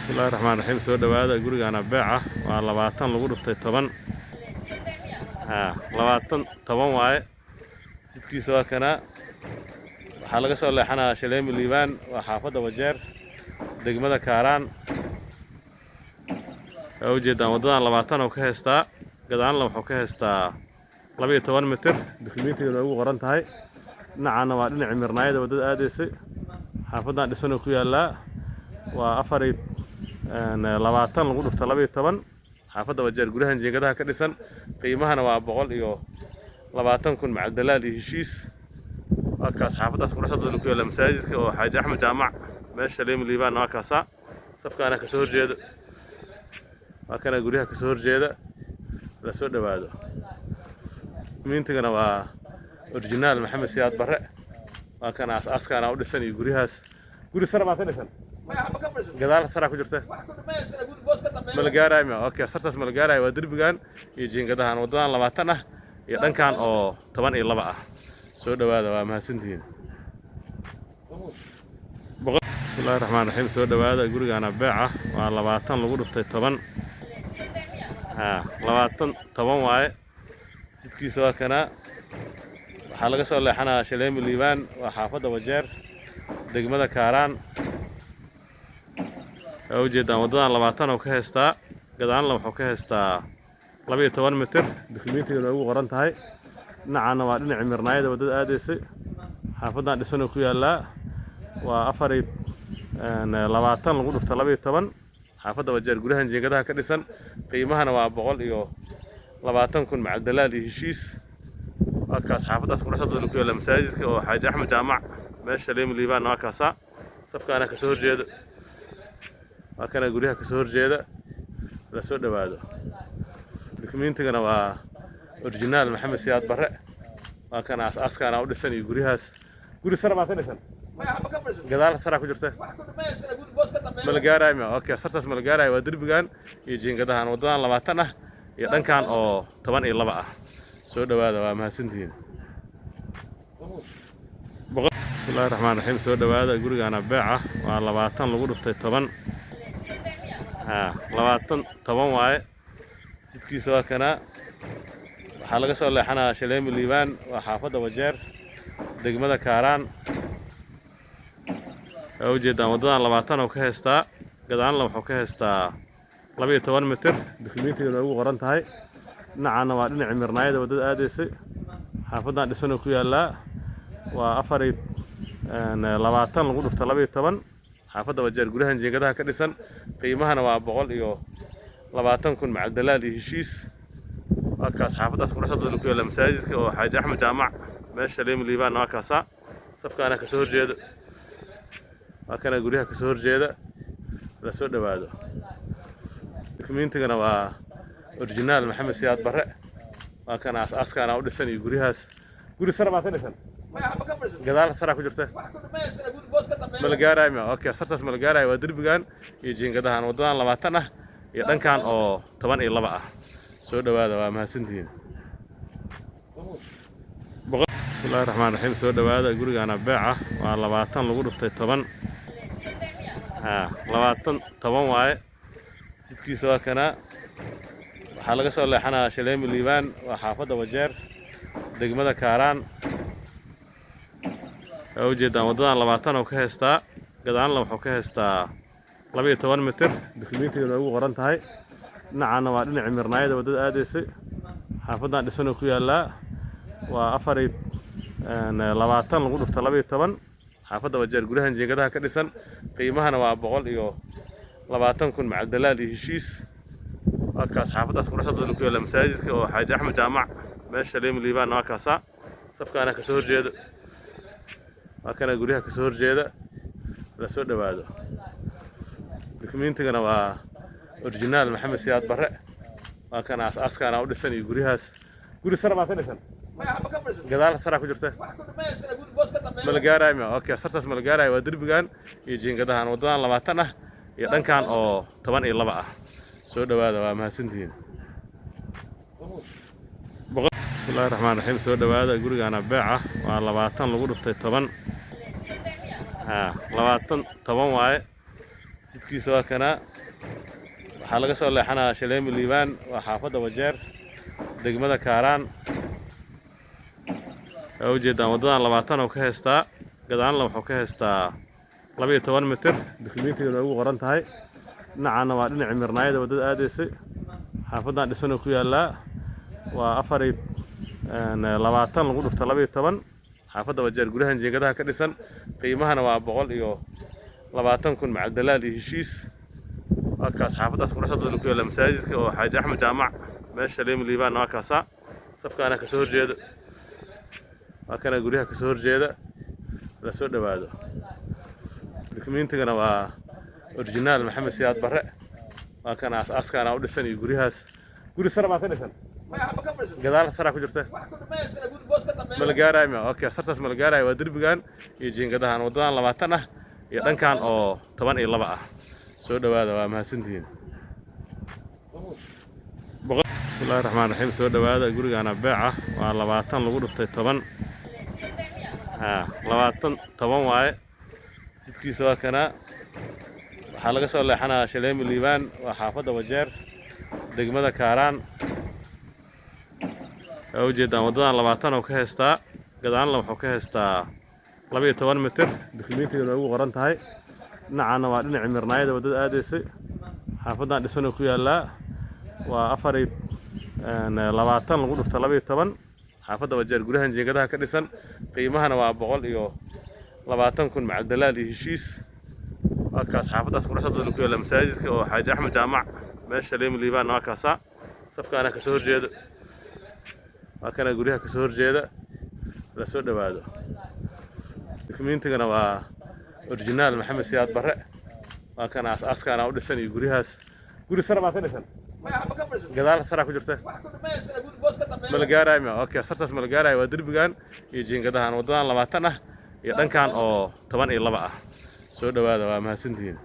بسم الله الرحمن الرحيم soo dhawaada gurigaana beeca waa 20 lagu dhuftay 10 20 waaye jidkiisa waa kana waxa laga soo leexanaa Shaleem Liibaan waa xaafadda Wajeer degmada Kaaraan oo jeedaan wadadan 20 oo ka heystaa gadaalna wuxuu ka heystaa 12 mitir dukumeentiga ugu qoran tahay dhinacana waa dhinaca mirnaayada wadada aadaysay xaafadan dhisan ku yaala waa 20 lagu dhufta 12 xaafadda Wajeer gurihan jeegadaha ka dhisan qiimahana waa 120 kun macal dalaal iyo heshiis wakaas xaafadaas quruxda ku yaala masaajidka oo Xaaji Axmed Jaamac meesha Shaleem Liibaan waa kaasa safkaana ka soo horjeedo waa kana guriyaha ka soo horjeeda la soo dhawaado mintigana waa original Maxamed Siyaad Barre waa kana askana u dhisan iyo guriyahaas guri sare ma ka dhisan gadaal sare ku jirta malgaaray ma okay sartaas malgaaray waa dirbigan iyo jiingadahan wadadan 20 ah iyo dhankan oo 12 ah soo dhawaada waa mahadsantiin bismillaahir rahmaanir rahiim soo dhawaada gurigaana beeca waa 20 lagu dhuftay 10 20 waaye jidkiisa waa kana waxa laga soo leexanaa Shaleem Liibaan waa xaafadda Wajeer degmada Kaaraan oo jeedaan wadadan 20 oo ka heystaa gadaalna wuxuu ka heystaa 12 mitir dukumeentiga ugu qoran tahay dhinacana waa dhinaca mirnaayada wadada aadaysay xaafadan dhisan ku yaala waa 20 lagu dhufta 12 xaafadda Wajeer gurihan jeegadaha ka dhisan qiimahana waa 120 kun macal dalaal iyo heshiis wakaas xaafadaas quruxda ku yaala masaajidka oo Xaaji Axmed Jaamac meesha Shaleem Liibaan waa kaasa safkaana ka soo horjeedo waa kana guriyaha ka soo horjeeda la soo dhawaado dukumentigana waa original Maxamed Siyaad Barre waa kana askana u dhisan iyo guriyahaas guri sare ma ka dhisan gadaal sare ku jirta malgaaray ma okay sartaas malgaaray waa dirbigan iyo jiingadahan wadadan 20 ah iyo dhankan oo 12 ah soo dhawaada waa mahadsantiin bismillaahir rahmaanir rahiim soo dhawaada gurigaana beeca waa 20 lagu dhuftay 10 20 waaye jidkiisa waa kana waxa laga soo leexanaa Shaleem Liibaan waa xaafadda Wajeer degmada Kaaraan oo jeedaan wadadan 20 oo ka heystaa gadaalna wuxuu ka heystaa 12 mitir dukumeentiga ugu qoran tahay dhinacana waa dhinaca mirnaayada wadada aadaysay xaafadan dhisan ku yaala waa 20 lagu dhufta 12 xaafadda Wajeer gurihan jeegadaha ka dhisan qiimahana waa 120 kun macal dalaal iyo heshiis wakaas xaafadaas quruxda ku yaala masaajidka oo Xaaji Axmed Jaamac meesha Shaleem Liibaan waa kaasa safkaana ka soo horjeedo waa kana guriyaha ka soo horjeeda la soo dhawaado dukumentigana waa original Maxamed Siyaad Barre waa kana askana u dhisan iyo guriyahaas guri sare ma ka dhisan gadaal sare ku jirta malgaaray ma okay sartaas malgaaray waa dirbigan iyo jiingadahan wadadan 20 ah iyo dhankan oo 12 ah soo dhawaada waa mahadsantiin bismillaahir rahmaanir rahiim soo dhawaada gurigaana beeca waa 20 lagu dhuftay 10 20 waaye jidkiisa waa kana waxa laga soo leexanaa Shaleem Liibaan waa xaafadda Wajeer degmada Kaaraan oo jeedaan wadadan 20 oo ka heystaa gadaalna wuxuu ka heystaa 12 mitir dukumeentiga ugu qoran tahay dhinacana waa dhinaca mirnaayada wadada aadaysay xaafadan dhisan ku yaala waa 20 lagu dhufta 12 xaafadda Wajeer gurihan jeegadaha ka dhisan qiimahana waa 120 kun macal dalaal iyo heshiis wakaas xaafadaas quruxda ku yaala masaajidka oo Xaaji Axmed Jaamac meesha Shaleem Liibaan waa kaasa safkaana ka soo horjeedo waa kana guriyaha ka soo horjeeda la soo dhawaado dukumentigana waa original Maxamed Siyaad Barre waa kana askana u dhisan iyo guriyahaas guri sare ma ka dhisan gadaal sare ku jirta malgaaray ma okay sartaas malgaaray waa dirbigan iyo jiingadahan wadadan 20 ah iyo dhankan oo 12 ah soo dhawaada waa mahadsantiin bismillaahir rahmaanir rahiim soo dhawaada gurigaana beeca waa 20 lagu dhuftay 10 20 waaye jidkiisa waa kana waxaa laga soo leexanaa Shaleemi Liibaan waa xaafadda Wajeer degmada Kaaraan oo ujeedaan wadadan 20 oo ka heystaa gadaalna wuxuu ka heystaa 12 mitir dukumiintigeena ugu qoran tahay dhinacana waa dhinaca mirnaayada wadada aadaysay xaafadan dhisan oo ku yaala waa 20 lagu dhufta 12 xaafadda Wajeer gurihan jeegadaha ka dhisan qiimahana waa 120,000 macal dalaal iyo heshiis وكاس حافظ أسكن رحلة ذلك إلى مساجد وحاج أحمد جامع ماشي شليم الليبان وكاسا صفقة أنا كسور جيدة وكان أقولها كسور جيدة لسود بعده الكمين تجنا أوريجينال محمد سياد برا وكان أساس كان أول سنة يقولها قولي سرا ما ثاني سنة قدال سرا كجرته ملقارة ما أوكي صرت ملقارة ودرب كان يجين قدها ودان لما تنا يدان كان أو طبعا إلا بقى soo dhawaada waa mahadsantihiin bismillaahi raxmaani raxiim soo dhawaada gurigaana beeca waa 20 lagu dhuftay 10 20 waaye jidkiisa waa kana waxaa laga soo leexanaa Shaleemi Liibaan waa xaafadda Wajeer degmada Kaaraan oo ujeedaan wadadan 20 oo ka heystaa gadaalna wuxuu ka heystaa 12 mitir dukumiintigeena ugu qoran tahay dhinacana waa dhinaca mirnaayada wadada aadaysay xaafadan dhisan oo ku yaala waa 20 lagu dhufta 12 xaafadda Wajeer gurihan jeegadaha ka dhisan qiimahana waa 120,000 macal dalaal iyo heshiis wakaas xaafadaas ku raaxada ku yaala masaajidka oo xaaj Axmed Jaamac meesha Shaleemi Liibaan waa kaasa safka ana ka soo horjeedo wakana guriyaha ka soo horjeeda la soo dhawaado dukumiintigana waa أوريجينال محمد سياد برا وكان أساس كان أول سنة يقولها قولي سرا ما ثاني سنة قدال سرا كجرته ملقارة ما أوكي صرت ملقارة ودرب كان يجين قدها ودان لما تنا يدان كان أو طبعا إلا بقى سود هذا ما سنتين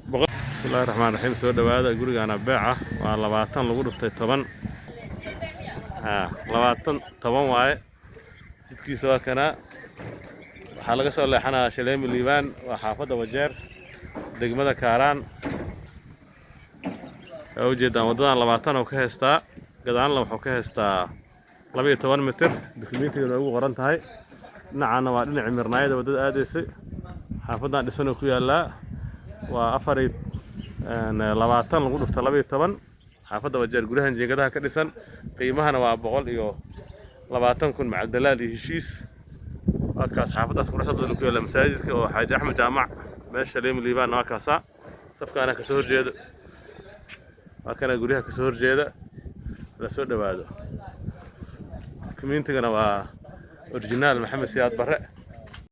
بسم الله الرحمن الرحيم سود هذا يقول أنا بيعة والله 20 لو قلت طبعا 20 طبعا واي جدكي سوا كنا waxaa laga soo leexanaa Shaleemi Liibaan waa xaafadda Wajeer degmada Kaaraan oo ujeedaan wadadan 20 oo ka heystaa gadaalna wuxuu ka heystaa 12 mitir dukumiintigeena ugu qoran tahay dhinacana waa dhinaca mirnaayada wadada aadaysay xaafadan dhisan oo ku yaala waa 20 lagu dhufta 12 xaafadda Wajeer gurihan jeegadaha ka dhisan qiimahana waa 120,000 macal dalaal iyo heshiis وكاس حافظ أسكن رحلة ذلك إلى مساجد وحاج أحمد جامع ماشي شليم الليبان وكاسا صفقة أنا كسور جيدة وكان أقولها كسور جيدة لسود بعده كمين تجنا أوريجينال محمد سياد برا